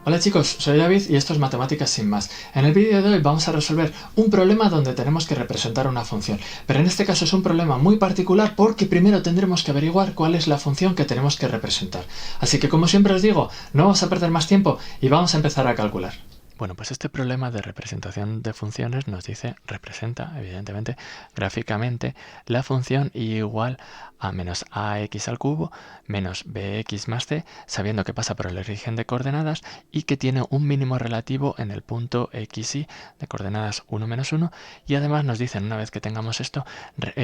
Hola chicos, soy David y esto es Matemáticas sin más. En el vídeo de hoy vamos a resolver un problema donde tenemos que representar una función, pero en este caso es un problema muy particular porque primero tendremos que averiguar cuál es la función que tenemos que representar. Así que como siempre os digo, no vamos a perder más tiempo y vamos a empezar a calcular. Bueno, pues este problema de representación de funciones nos dice, representa, evidentemente, gráficamente, la función y igual a menos ax al cubo menos bx más c, sabiendo que pasa por el origen de coordenadas y que tiene un mínimo relativo en el punto x, y de coordenadas 1, menos 1, y además nos dicen, una vez que tengamos esto,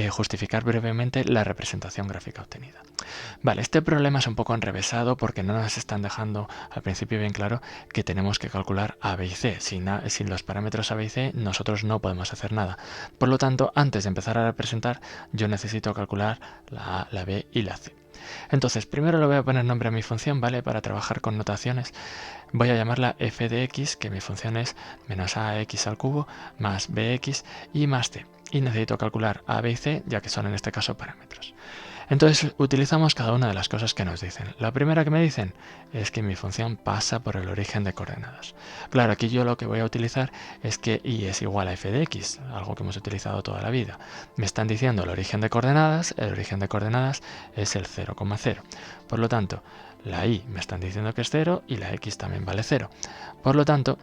justificar brevemente la representación gráfica obtenida. Vale, este problema es un poco enrevesado porque no nos están dejando al principio bien claro que tenemos que calcular a, b y c. Sin los parámetros a, b y c nosotros no podemos hacer nada. Por lo tanto, antes de empezar a representar, yo necesito calcular la a, la b y la c. Entonces, primero le voy a poner nombre a mi función, ¿vale? Para trabajar con notaciones. Voy a llamarla f de x, que mi función es menos ax al cubo más bx y más c. Y necesito calcular a, b y c, ya que son en este caso parámetros. Entonces utilizamos cada una de las cosas que nos dicen. La primera que me dicen es que mi función pasa por el origen de coordenadas. Claro, aquí yo lo que voy a utilizar es que y es igual a f de x, algo que hemos utilizado toda la vida. Me están diciendo el origen de coordenadas es el 0,0. Por lo tanto, la y me están diciendo que es 0 y la x también vale 0. Por lo tanto,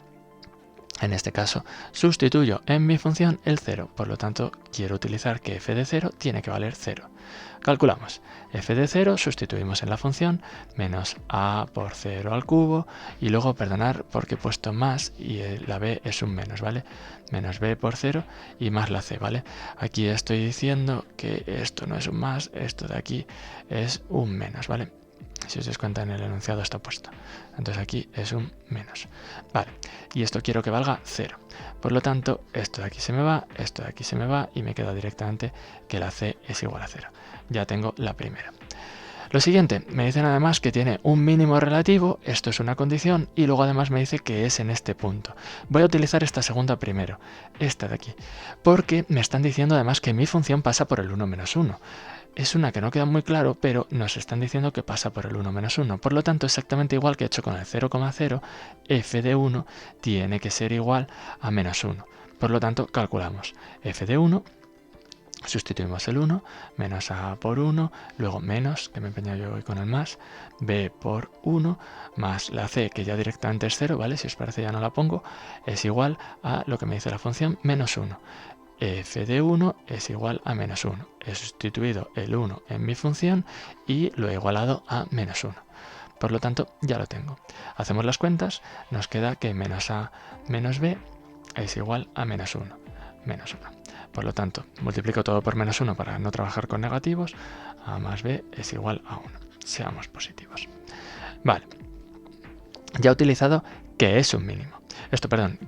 en este caso, sustituyo en mi función el 0, por lo tanto, quiero utilizar que f de 0 tiene que valer 0. Calculamos. F de 0 sustituimos en la función menos a por 0 al cubo y luego, perdonar porque he puesto más y la b es un menos, ¿vale? Menos b por 0 y más la c, ¿vale? Aquí estoy diciendo que esto no es un más, esto de aquí es un menos, ¿vale? Si os dais cuenta, en el enunciado está puesto. Entonces aquí es un menos. Vale, y esto quiero que valga 0. Por lo tanto, esto de aquí se me va, esto de aquí se me va y me queda directamente que la c es igual a 0. Ya tengo la primera. Lo siguiente, me dicen además que tiene un mínimo relativo, esto es una condición, y luego además me dice que es en este punto. Voy a utilizar esta segunda primero, esta de aquí, porque me están diciendo además que mi función pasa por el 1 menos 1. Es una que no queda muy claro, pero nos están diciendo que pasa por el 1 menos 1. Por lo tanto, exactamente igual que he hecho con el 0,0, f de 1 tiene que ser igual a menos 1. Por lo tanto, calculamos f de 1, sustituimos el 1, menos a por 1, luego menos, que me he empeñado yo hoy con el más, b por 1, más la c, que ya directamente es 0, ¿vale? Si os parece ya no la pongo, es igual a lo que me dice la función, menos 1. F de 1 es igual a menos 1. He sustituido el 1 en mi función y lo he igualado a menos 1. Por lo tanto, ya lo tengo. Hacemos las cuentas, nos queda que menos a menos b es igual a menos 1. Menos 1. Por lo tanto, multiplico todo por menos 1 para no trabajar con negativos. A más b es igual a 1. Seamos positivos. Vale. Ya he utilizado que es un mínimo.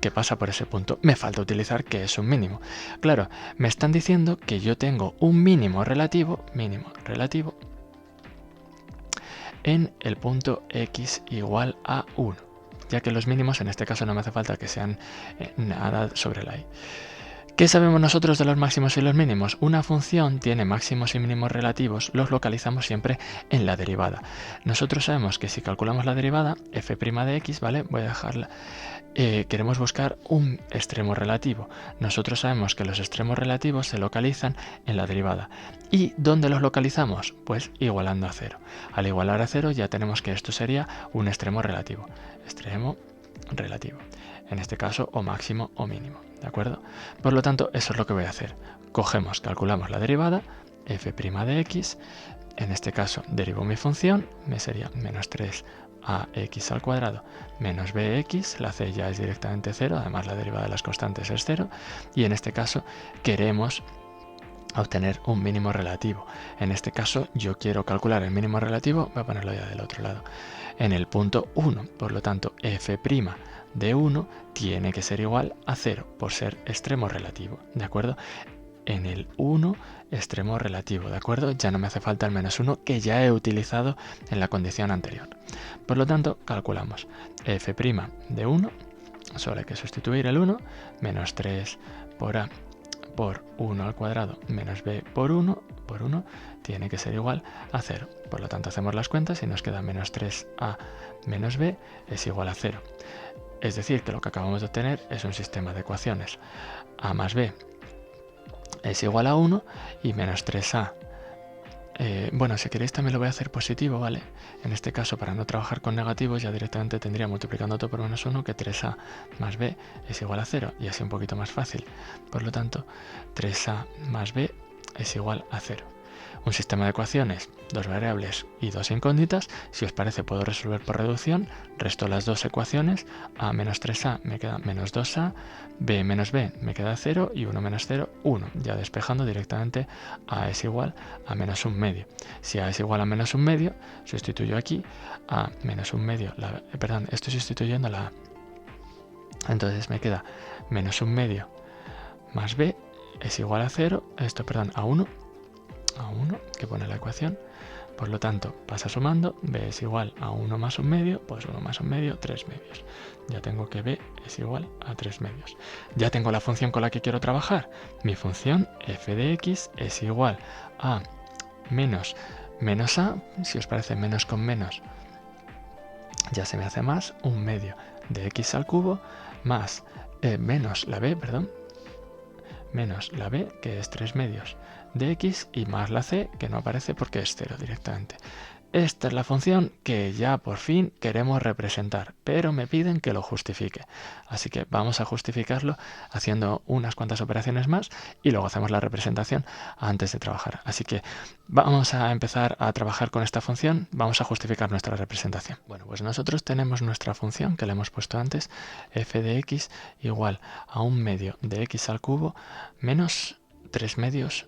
Que pasa por ese punto. Me falta utilizar que es un mínimo. Claro, me están diciendo que yo tengo un mínimo relativo en el punto x igual a 1, ya que los mínimos en este caso no me hace falta que sean nada sobre la y. ¿Qué sabemos nosotros de los máximos y los mínimos? Una función tiene máximos y mínimos relativos, los localizamos siempre en la derivada. Nosotros sabemos que si calculamos la derivada, f' de x, ¿vale? Voy a dejarla. Queremos buscar un extremo relativo. Nosotros sabemos que los extremos relativos se localizan en la derivada. ¿Y dónde los localizamos? Pues igualando a 0. Al igualar a 0 ya tenemos que esto sería un extremo relativo. Extremo relativo. En este caso, o máximo o mínimo. ¿De acuerdo? Por lo tanto, eso es lo que voy a hacer. Calculamos la derivada, f' de x. En este caso, derivo mi función, me sería menos 3ax al cuadrado menos bx, la c ya es directamente 0, además la derivada de las constantes es 0, y en este caso queremos obtener un mínimo relativo. En este caso yo quiero calcular el mínimo relativo, voy a ponerlo ya del otro lado, en el punto 1, por lo tanto f' de 1 tiene que ser igual a 0 por ser extremo relativo, ¿de acuerdo? En el 1 extremo relativo, ¿de acuerdo? Ya no me hace falta el menos 1 que ya he utilizado en la condición anterior. Por lo tanto, calculamos f' de 1, solo hay que sustituir el 1, menos 3 por a por 1 al cuadrado menos b por 1 por 1 tiene que ser igual a 0. Por lo tanto, hacemos las cuentas y nos queda menos 3a menos b es igual a 0. Es decir, que lo que acabamos de obtener es un sistema de ecuaciones. A más b es igual a 1 y menos 3a. Bueno, si queréis también lo voy a hacer positivo, ¿vale? En este caso, para no trabajar con negativos, ya directamente tendría multiplicando todo por menos 1 que 3a más b es igual a 0, y así un poquito más fácil. Por lo tanto, 3a más b es igual a 0. Un sistema de ecuaciones, dos variables y dos incógnitas. Si os parece, puedo resolver por reducción. Resto las dos ecuaciones. A menos 3a me queda menos 2a, b menos b me queda 0 y 1 menos 0, 1. Ya despejando directamente, a es igual a menos 1/2. Si a es igual a menos 1/2, sustituyo aquí a menos 1/2. Perdón, estoy sustituyendo la a. Entonces me queda menos 1/2 más b es igual a 0, a 1, que pone la ecuación. Por lo tanto, pasa sumando, b es igual a 1 más 1/2, pues 1 más 1/2, 3/2. Ya tengo que b es igual a 3/2. Ya tengo la función con la que quiero trabajar. Mi función f de x es igual a menos a, si os parece menos con menos, ya se me hace más, 1/2 de x al cubo, más menos la b, que es 3/2 de x, y más la c, que no aparece porque es 0 directamente. Esta es la función que ya por fin queremos representar, pero me piden que lo justifique. Así que vamos a justificarlo haciendo unas cuantas operaciones más y luego hacemos la representación antes de trabajar. Así que vamos a empezar a trabajar con esta función, vamos a justificar nuestra representación. Bueno, pues nosotros tenemos nuestra función que le hemos puesto antes, f de x igual a 1/2 de x al cubo menos 3/2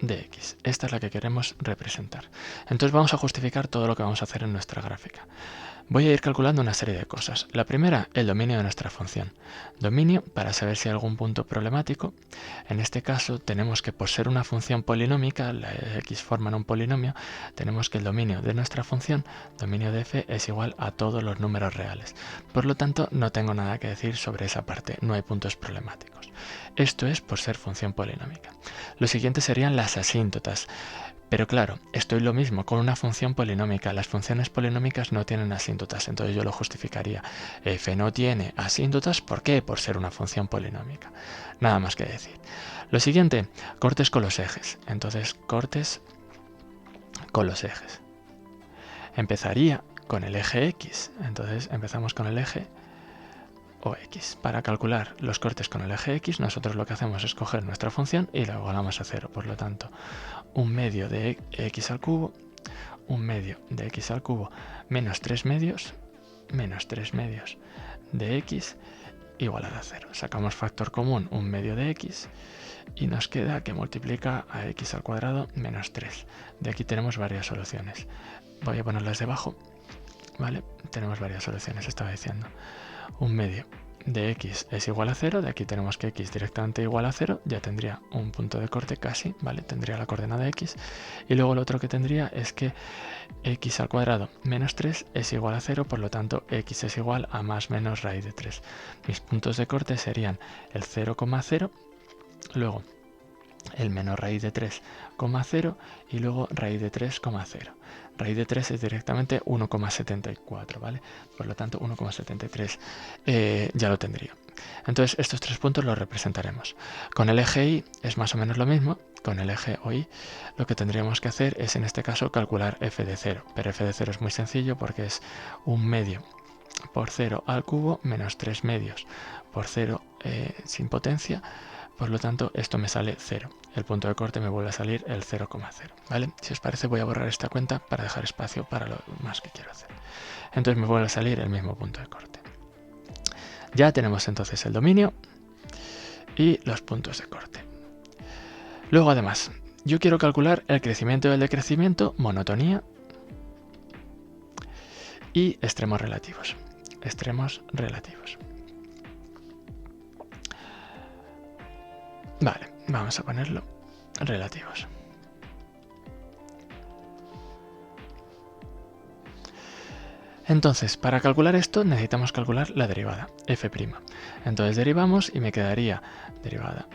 de x. Esta es la que queremos representar. Entonces vamos a justificar todo lo que vamos a hacer en nuestra gráfica. Voy a ir calculando una serie de cosas. La primera, el dominio de nuestra función. Dominio para saber si hay algún punto problemático. En este caso tenemos que, por ser una función polinómica, la x forman un polinomio, tenemos que el dominio de nuestra función, dominio de f, es igual a todos los números reales. Por lo tanto, no tengo nada que decir sobre esa parte, no hay puntos problemáticos. Esto es por ser función polinómica. Lo siguiente serían las asíntotas. Pero claro, esto es lo mismo con una función polinómica. Las funciones polinómicas no tienen asíntotas, entonces yo lo justificaría. F no tiene asíntotas, ¿por qué? Por ser una función polinómica. Nada más que decir. Lo siguiente, cortes con los ejes. Entonces, cortes con los ejes. Empezaría con el eje X. Entonces, empezamos con el eje o X. Para calcular los cortes con el eje X, nosotros lo que hacemos es coger nuestra función y la igualamos a 0. Por lo tanto, 1/2 de x al cubo, 1/2 de x al cubo menos 3/2 de x igual a 0. Sacamos factor común 1/2 de x y nos queda que multiplica a x al cuadrado menos 3. De aquí tenemos varias soluciones. Voy a ponerlas debajo. ¿Vale? Tenemos varias soluciones, estaba diciendo. 1/2 de x es igual a 0, de aquí tenemos que x directamente igual a 0, ya tendría un punto de corte casi, ¿vale? Tendría la coordenada x, y luego lo otro que tendría es que x al cuadrado menos 3 es igual a 0, por lo tanto x es igual a más menos raíz de 3. Mis puntos de corte serían el 0,0, luego el menos raíz de 3,0 y luego raíz de 3,0. Raíz de 3 es directamente 1,74, ¿vale? Por lo tanto, 1,73 ya lo tendría. Entonces, estos tres puntos los representaremos. Con el eje Y es más o menos lo mismo. Con el eje OY lo que tendríamos que hacer es, en este caso, calcular f de 0. Pero f de 0 es muy sencillo porque es 1/2 por 0 al cubo menos 3/2 por 0 sin potencia. Por lo tanto, esto me sale 0. El punto de corte me vuelve a salir el 0,0. ¿Vale? Si os parece, voy a borrar esta cuenta para dejar espacio para lo más que quiero hacer. Entonces me vuelve a salir el mismo punto de corte. Ya tenemos entonces el dominio y los puntos de corte. Luego, además, yo quiero calcular el crecimiento y el decrecimiento, monotonía y extremos relativos. Extremos relativos. Vale, vamos a ponerlo relativos. Entonces, para calcular esto necesitamos calcular la derivada, f'. Entonces derivamos y me quedaría derivada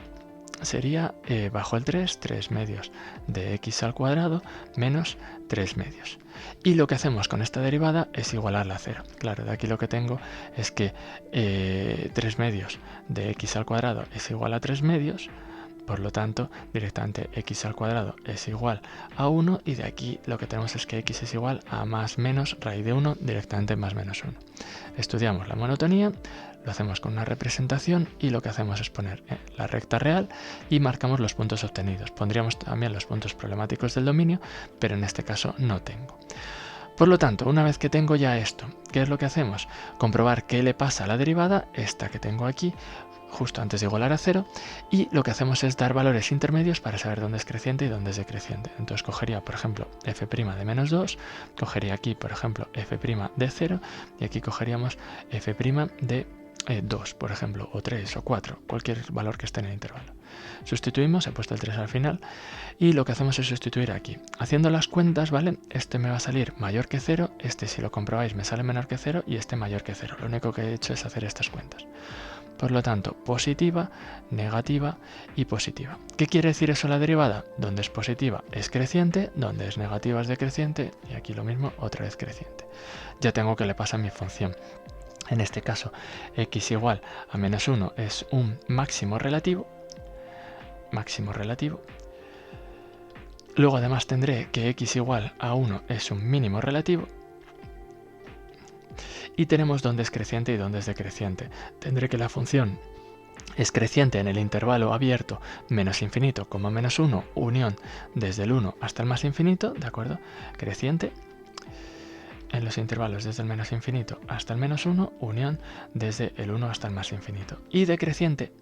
sería bajo el 3 medios de x al cuadrado menos 3 medios. Y lo que hacemos con esta derivada es igualarla a 0. Claro, de aquí lo que tengo es que 3 medios de x al cuadrado es igual a 3 medios. Por lo tanto, directamente x al cuadrado es igual a 1 y de aquí lo que tenemos es que x es igual a más menos raíz de 1, directamente más menos 1. Estudiamos la monotonía, lo hacemos con una representación y lo que hacemos es poner la recta real y marcamos los puntos obtenidos. Pondríamos también los puntos problemáticos del dominio, pero en este caso no tengo. Por lo tanto, una vez que tengo ya esto, ¿qué es lo que hacemos? Comprobar qué le pasa a la derivada, esta que tengo aquí, justo antes de igualar a 0, y lo que hacemos es dar valores intermedios para saber dónde es creciente y dónde es decreciente. Entonces cogería, por ejemplo, f' de menos 2, cogería aquí, por ejemplo, f' de 0, y aquí cogeríamos f' de 2, por ejemplo, o 3 o 4, cualquier valor que esté en el intervalo. Sustituimos, he puesto el 3 al final, y lo que hacemos es sustituir aquí. Haciendo las cuentas, ¿vale? Este me va a salir mayor que 0, este si lo comprobáis me sale menor que 0 y este mayor que 0. Lo único que he hecho es hacer estas cuentas. Por lo tanto, positiva, negativa y positiva. ¿Qué quiere decir eso la derivada? Donde es positiva es creciente, donde es negativa es decreciente y aquí lo mismo, otra vez creciente. Ya tengo que le pasa a mi función. En este caso, x igual a menos 1 es un máximo relativo. Luego además tendré que x igual a 1 es un mínimo relativo. Y tenemos dónde es creciente y dónde es decreciente. Tendré que la función es creciente en el intervalo abierto menos infinito, menos 1, unión desde el 1 hasta el más infinito, ¿de acuerdo? Creciente en los intervalos desde el menos infinito hasta el menos 1, unión desde el 1 hasta el más infinito. Y decreciente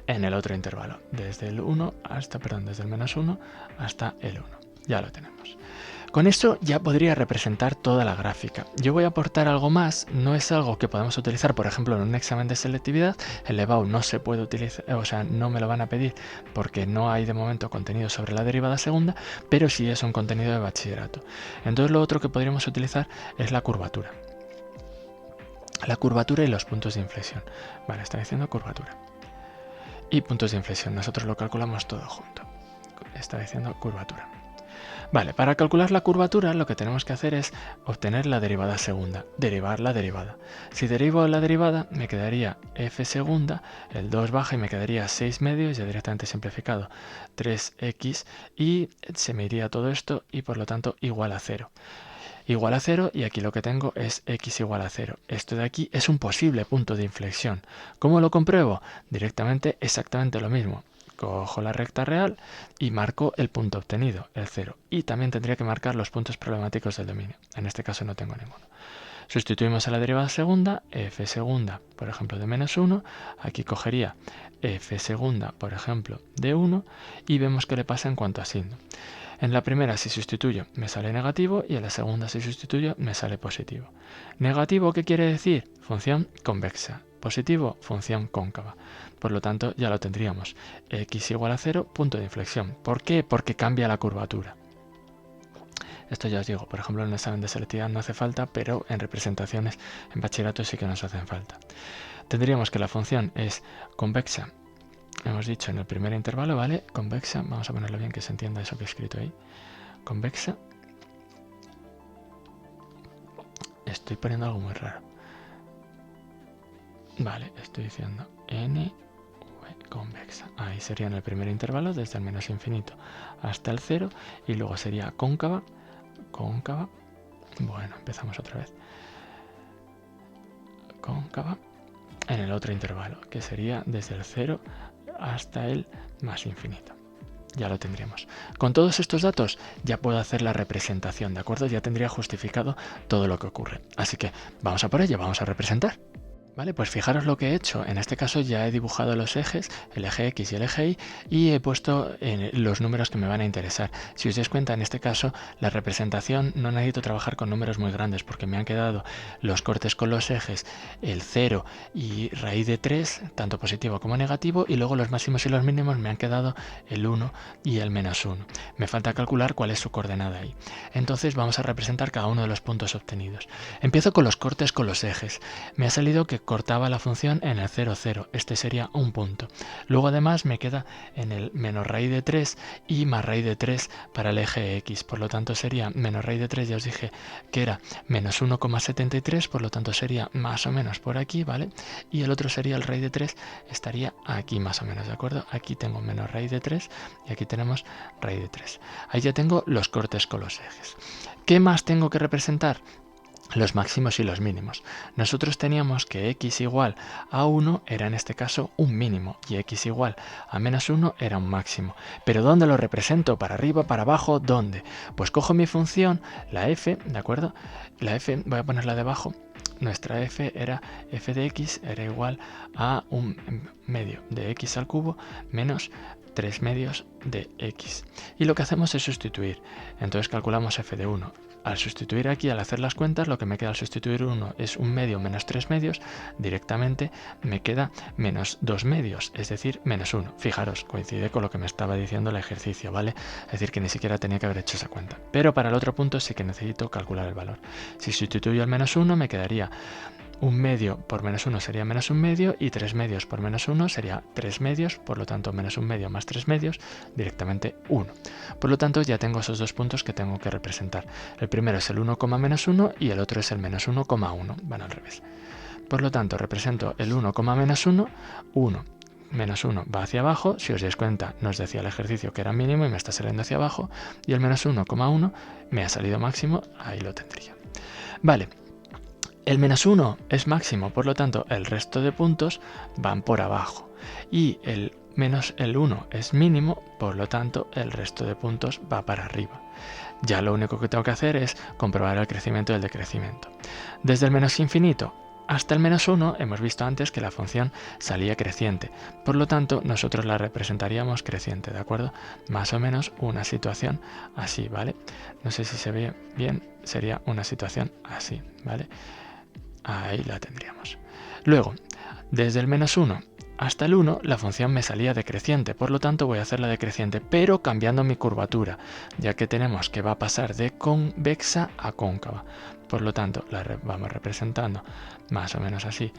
en el otro intervalo, desde el menos 1 hasta el 1. Ya lo tenemos. Con esto ya podría representar toda la gráfica. Yo voy a aportar algo más, no es algo que podamos utilizar, por ejemplo, en un examen de selectividad. El EBAU no se puede utilizar, o sea, no me lo van a pedir porque no hay de momento contenido sobre la derivada segunda, pero sí es un contenido de bachillerato. Entonces lo otro que podríamos utilizar es la curvatura. La curvatura y los puntos de inflexión. Vale, está diciendo curvatura. Y puntos de inflexión, nosotros lo calculamos todo junto. Está diciendo curvatura. Vale, para calcular la curvatura lo que tenemos que hacer es obtener la derivada segunda, derivar la derivada. Si derivo la derivada me quedaría f segunda, el 2 baja y me quedaría 6 medios, ya directamente simplificado, 3x y se me iría todo esto y por lo tanto igual a 0. Igual a 0 y aquí lo que tengo es x igual a 0. Esto de aquí es un posible punto de inflexión. ¿Cómo lo compruebo? Directamente exactamente lo mismo. Cojo la recta real y marco el punto obtenido, el 0. Y también tendría que marcar los puntos problemáticos del dominio. En este caso no tengo ninguno. Sustituimos a la derivada segunda, f segunda, por ejemplo, de menos 1. Aquí cogería f segunda, por ejemplo, de 1 y vemos qué le pasa en cuanto a signo. En la primera, si sustituyo, me sale negativo y en la segunda, si sustituyo, me sale positivo. Negativo, ¿qué quiere decir? Función convexa. Positivo, función cóncava. Por lo tanto, ya lo tendríamos. X igual a 0, punto de inflexión. ¿Por qué? Porque cambia la curvatura. Esto ya os digo, por ejemplo, en el examen de selectividad no hace falta, pero en representaciones en bachillerato sí que nos hacen falta. Tendríamos que la función es convexa. Hemos dicho en el primer intervalo, ¿vale? Convexa, vamos a ponerlo bien que se entienda eso que he escrito ahí. Convexa. Estoy poniendo algo muy raro. Vale, estoy diciendo n convexa. Ahí sería en el primer intervalo, desde el menos infinito hasta el 0, y luego sería cóncava. Bueno, empezamos otra vez. Cóncava en el otro intervalo, que sería desde el 0 hasta el más infinito. Ya lo tendríamos. Con todos estos datos ya puedo hacer la representación, ¿de acuerdo? Ya tendría justificado todo lo que ocurre. Así que vamos a por ello, vamos a representar. Vale, pues fijaros lo que he hecho. En este caso ya he dibujado los ejes, el eje X y el eje Y, y he puesto los números que me van a interesar. Si os dais cuenta, en este caso, la representación no necesito trabajar con números muy grandes porque me han quedado los cortes con los ejes, el 0 y raíz de 3, tanto positivo como negativo, y luego los máximos y los mínimos me han quedado el 1 y el menos 1. Me falta calcular cuál es su coordenada ahí. Entonces vamos a representar cada uno de los puntos obtenidos. Empiezo con los cortes con los ejes. Me ha salido que cortaba la función en el 0, 0. Este sería un punto. Luego además me queda en el menos raíz de 3 y más raíz de 3 para el eje X. Por lo tanto sería menos raíz de 3, ya os dije que era menos 1,73, por lo tanto sería más o menos por aquí, ¿vale? Y el otro sería el raíz de 3, estaría aquí más o menos, ¿de acuerdo? Aquí tengo menos raíz de 3 y aquí tenemos raíz de 3. Ahí ya tengo los cortes con los ejes. ¿Qué más tengo que representar? Los máximos y los mínimos. Nosotros teníamos que x igual a 1 era en este caso un mínimo y x igual a menos 1 era un máximo. ¿Pero dónde lo represento? ¿Para arriba, para abajo? ¿Dónde? Pues cojo mi función, la f, ¿de acuerdo? La f, voy a ponerla debajo. Nuestra f era f de x era igual a un medio de x al cubo menos 3 medios de x. Y lo que hacemos es sustituir. Entonces calculamos f de 1. Al sustituir aquí, al hacer las cuentas, lo que me queda al sustituir 1 es un medio menos 3 medios, directamente me queda menos 2 medios, es decir, menos 1. Fijaros, coincide con lo que me estaba diciendo el ejercicio, ¿vale? Es decir, que ni siquiera tenía que haber hecho esa cuenta. Pero para el otro punto sí que necesito calcular el valor. Si sustituyo el menos 1, me quedaría un medio por menos 1 sería menos un medio y 3 medios por menos 1 sería 3 medios, por lo tanto menos un medio más 3 medios, directamente 1. Por lo tanto ya tengo esos dos puntos que tengo que representar. El primero es el 1, menos 1 y el otro es el menos 1,1, van al revés. Por lo tanto represento el 1, menos 1, 1. Menos 1 va hacia abajo, si os dais cuenta nos decía el ejercicio que era mínimo y me está saliendo hacia abajo, y el menos 1,1 me ha salido máximo, ahí lo tendría. Vale. El menos 1 es máximo, por lo tanto el resto de puntos van por abajo. Y el 1 es mínimo, por lo tanto el resto de puntos va para arriba. Ya lo único que tengo que hacer es comprobar el crecimiento y el decrecimiento. Desde el menos infinito hasta el menos 1 hemos visto antes que la función salía creciente. Por lo tanto nosotros la representaríamos creciente, ¿de acuerdo? Más o menos una situación así, ¿vale? No sé si se ve bien, sería una situación así, ¿vale? Ahí la tendríamos. Luego, desde el menos 1 hasta el 1, la función me salía decreciente, por lo tanto voy a hacerla decreciente, pero cambiando mi curvatura, ya que tenemos que va a pasar de convexa a cóncava. Por lo tanto, la vamos representando más o menos así.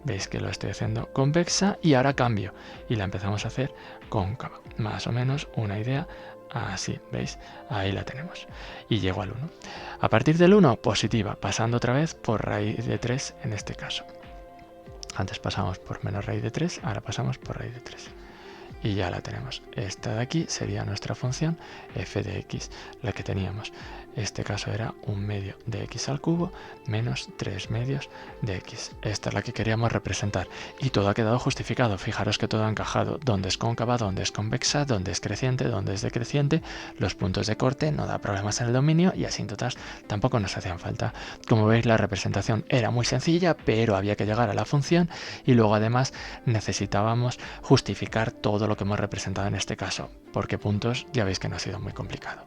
Veis que lo estoy haciendo convexa y ahora cambio y la empezamos a hacer cóncava. Más o menos una idea así, ¿veis? Ahí la tenemos. Y llego al 1. A partir del 1, positiva, pasando otra vez por raíz de 3 en este caso. Antes pasamos por menos raíz de 3, ahora pasamos por raíz de 3. Y ya la tenemos. Esta de aquí sería nuestra función f de x, la que teníamos. Este caso era un medio de x al cubo menos 3 medios de x. Esta es la que queríamos representar. Y todo ha quedado justificado. Fijaros que todo ha encajado. Dónde es cóncava, dónde es convexa, dónde es creciente, dónde es decreciente. Los puntos de corte no da problemas en el dominio y asíntotas tampoco nos hacían falta. Como veis, la representación era muy sencilla, pero había que llegar a la función y luego además necesitábamos justificar todo lo que hemos representado en este caso, porque puntos ya veis que no ha sido muy complicado.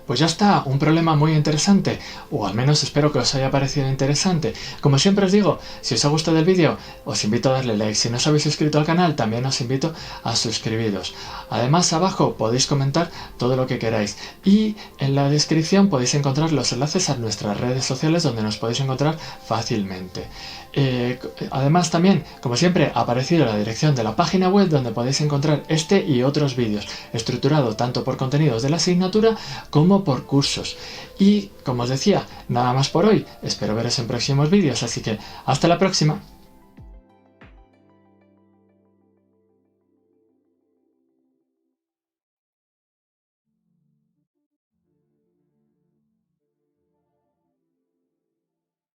Pues ya está, un problema muy interesante, o al menos espero que os haya parecido interesante. Como siempre os digo, si os ha gustado el vídeo, os invito a darle like. Si no os habéis suscrito al canal, también os invito a suscribiros. Además, abajo podéis comentar todo lo que queráis. Y en la descripción podéis encontrar los enlaces a nuestras redes sociales donde nos podéis encontrar fácilmente. Además también, como siempre, ha aparecido la dirección de la página web donde podéis encontrar este y otros vídeos, estructurado tanto por contenidos de la asignatura como por cursos. Y, como os decía, nada más por hoy. Espero veros en próximos vídeos, así que hasta la próxima.